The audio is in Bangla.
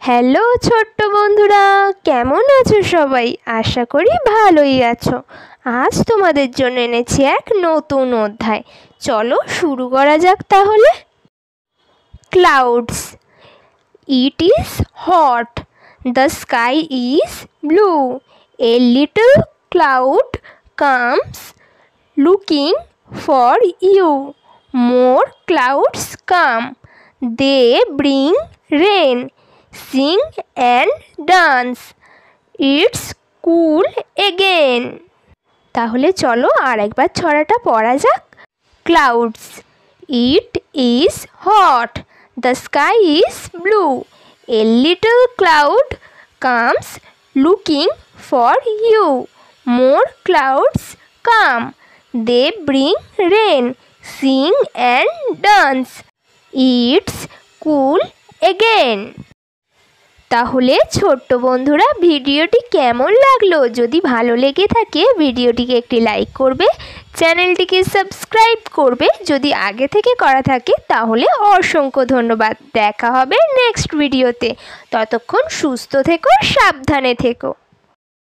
হ্যালো ছোট্ট বন্ধুরা, কেমন আছো সবাই? আশা করি ভালোই আছো। আজ তোমাদের জন্য এনেছি এক নতুন অধ্যায়। চলো শুরু করা যাক তাহলে। Clouds. It is hot, the sky is blue, a little cloud comes looking for you, more clouds come, they bring rain, sing and dance, it's cool again। তাহলে চলো আর একবার ছড়াটা পড়া যাক। Clouds. It is hot, the sky is blue, a little cloud comes looking for you, more clouds come, they bring rain, sing and dance, it's cool again. তাহলে ছোট্ট বন্ধুরা, ভিডিওটি কেমন লাগলো? যদি ভালো লেগে থাকে ভিডিওটিকে একটি লাইক করবে, চ্যানেলটিকে সাবস্ক্রাইব করবে যদি আগে থেকে করা থাকে, তাহলে অসংখ্য ধন্যবাদ। দেখা হবে নেক্সট ভিডিওতে। ততক্ষণ সুস্থ থেকো, সাবধানে থেকো।